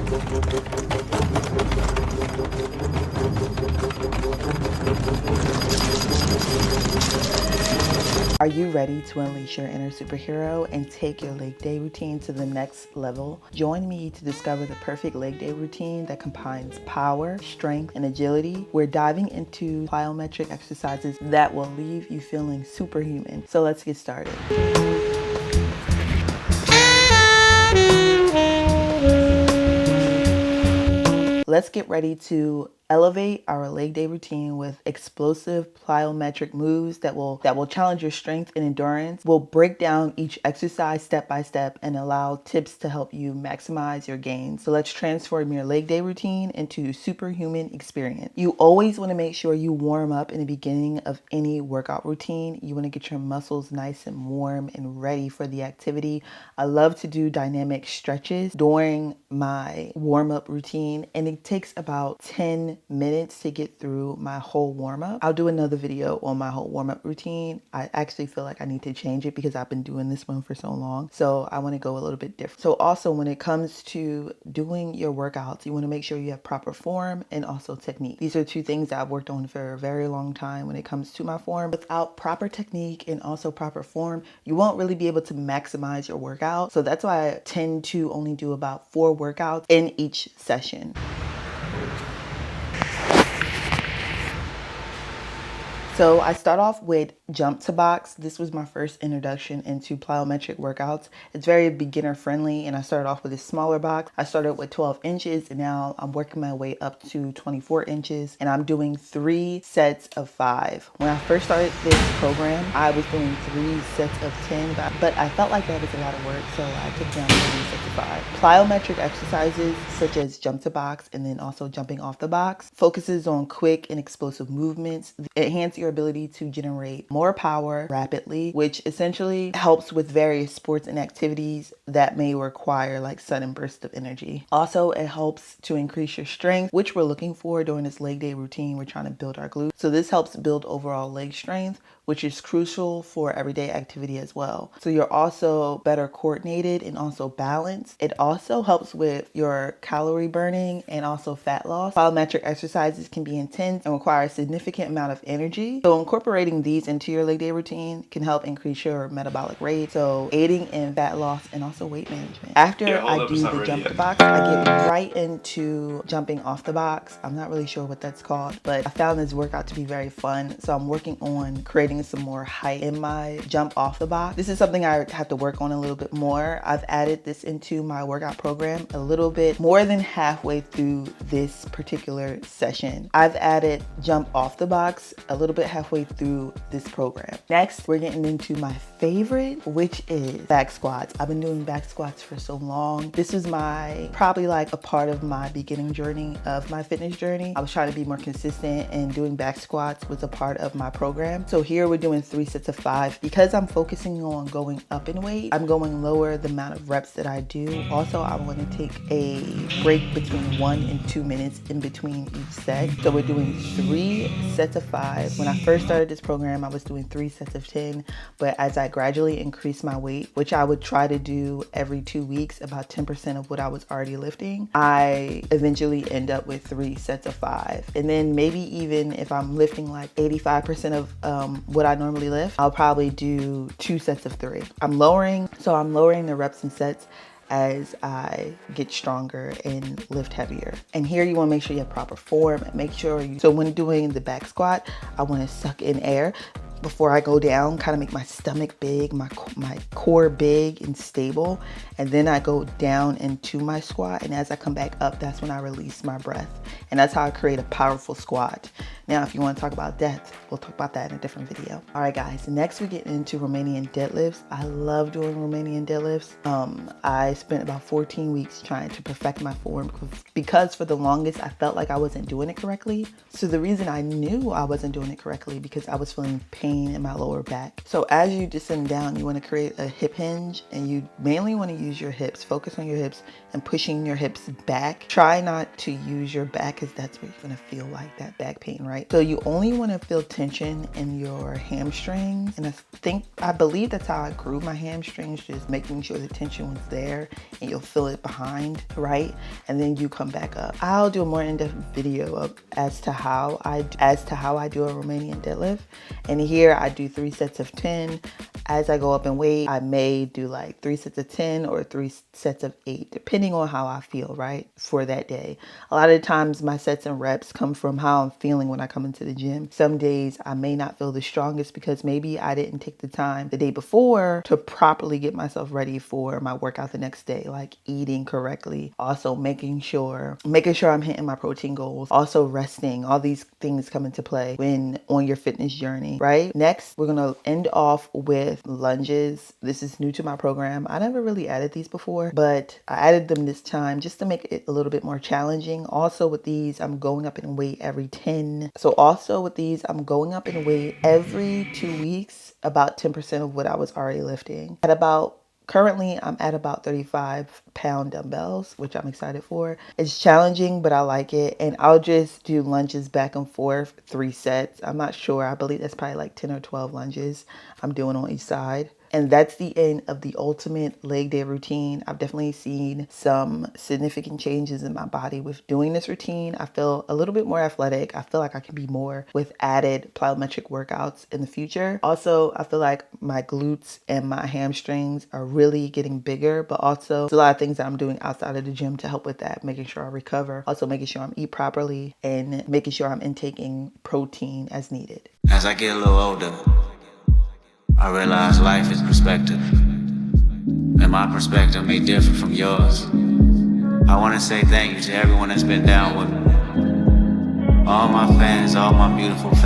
Are you ready to unleash your inner superhero and take your leg day routine to the next level? Join me to discover the perfect leg day routine that combines power, strength, and agility. We're diving into plyometric exercises that will leave you feeling superhuman. So let's get started. Let's get ready to elevate our leg day routine with explosive plyometric moves that will challenge your strength and endurance. We'll break down each exercise step by step and allow tips to help you maximize your gains. So let's transform your leg day routine into superhuman experience. You always want to make sure you warm up in the beginning of any workout routine. You want to get your muscles nice and warm and ready for the activity. I love to do dynamic stretches during my warm-up routine, and it takes about 10 minutes to get through my whole warm-up. I'll do another video on my whole warm-up routine. I actually feel like I need to change it because I've been doing this one for so long. So I want to go a little bit different. So also when it comes to doing your workouts, you want to make sure you have proper form and also technique. These are two things that I've worked on for a very long time when it comes to my form. Without proper technique and also proper form, you won't really be able to maximize your workout. So that's why I tend to only do about 4 workouts in each session. So I start off with jump to box. This was my first introduction into plyometric workouts. It's very beginner friendly, and I started off with a smaller box. I started with 12 inches and now I'm working my way up to 24 inches and I'm doing 3 sets of 5. When I first started this program, I was doing 3 sets of 10, but I felt like that was a lot of work, so I took down to 3 sets of 5. Plyometric exercises such as jump to box and then also jumping off the box focuses on quick and explosive movements. It enhances your ability to generate more power rapidly, which essentially helps with various sports and activities that may require like sudden bursts of energy. Also, it helps to increase your strength, which we're looking for during this leg day routine. We're trying to build our glutes. So this helps build overall leg strength, which is crucial for everyday activity as well. So you're also better coordinated and also balanced. It also helps with your calorie burning and also fat loss. Plyometric exercises can be intense and require a significant amount of energy. So incorporating these into your leg day routine can help increase your metabolic rate, so aiding in fat loss and also weight management. After I do the jump to box, I get right into jumping off the box. I'm not really sure what that's called, but I found this workout to be very fun. So I'm working on creating some more height in my jump off the box. This is something I have to work on a little bit more. I've added this into my workout program a little bit more than halfway through this particular session. I've added jump off the box a little bit halfway through this program. Next, we're getting into my favorite, which is back squats. I've been doing back squats for so long. This was probably like a part of my beginning journey of my fitness journey. I was trying to be more consistent, and doing back squats was a part of my program. So here we're doing 3 sets of 5. Because I'm focusing on going up in weight, I'm going lower the amount of reps that I do. Also, I want to take a break between 1 and 2 minutes in between each set. So we're doing 3 sets of 5. When I first started this program, I was doing 3 sets of 10, but as I gradually increased my weight, which I would try to do every 2 weeks, about 10% of what I was already lifting, I eventually end up with 3 sets of 5. And then maybe even if I'm lifting like 85% of what I normally lift, I'll probably do 2 sets of 3. I'm lowering the reps and sets as I get stronger and lift heavier. And here you want to make sure you have proper form. So when doing the back squat, I want to suck in air before I go down, kind of make my stomach big, my core big and stable. And then I go down into my squat. And as I come back up, that's when I release my breath. And that's how I create a powerful squat. Now, if you want to talk about depth, we'll talk about that in a different video. All right, guys, next we get into Romanian deadlifts. I love doing Romanian deadlifts. I spent about 14 weeks trying to perfect my form because for the longest, I felt like I wasn't doing it correctly. So the reason I knew I wasn't doing it correctly because I was feeling pain pain in my lower back. So as you descend down, you want to create a hip hinge, and you mainly want to use your hips. Focus on your hips and pushing your hips back. Try not to use your back, because that's where you're going to feel like that back pain, right? So you only want to feel tension in your hamstrings. And I believe that's how I grew my hamstrings, just making sure the tension was there, and you'll feel it behind, right? And then you come back up. I'll do a more in-depth video as to how I do a Romanian deadlift. And here I do 3 sets of 10. As I go up in weight, I may do like 3 sets of 10 or 3 sets of 8, depending on how I feel, right, for that day. A lot of times my sets and reps come from how I'm feeling when I come into the gym. Some days I may not feel the strongest because maybe I didn't take the time the day before to properly get myself ready for my workout the next day, like eating correctly, also making sure I'm hitting my protein goals, also resting. All these things come into play when on your fitness journey, right? Next, we're gonna end off with lunges. This is new to my program. I never really added these before, but I added them this time just to make it a little bit more challenging. Also with these, I'm going up in weight every 10. So also with these, I'm going up in weight every 2 weeks, about 10% of what I was already lifting. Currently, I'm at about 35-pound dumbbells, which I'm excited for. It's challenging, but I like it. And I'll just do lunges back and forth, 3 sets. I'm not sure. I believe that's probably like 10 or 12 lunges I'm doing on each side. And that's the end of the ultimate leg day routine. I've definitely seen some significant changes in my body with doing this routine. I feel a little bit more athletic. I feel like I can be more with added plyometric workouts in the future. Also, I feel like my glutes and my hamstrings are really getting bigger, but also there's a lot of things that I'm doing outside of the gym to help with that, making sure I recover, also making sure I'm eating properly, and making sure I'm intaking protein as needed. As I get a little older, I realize life is perspective, and my perspective may differ from yours. I want to say thank you to everyone that's been down with me. All my fans, all my beautiful fans.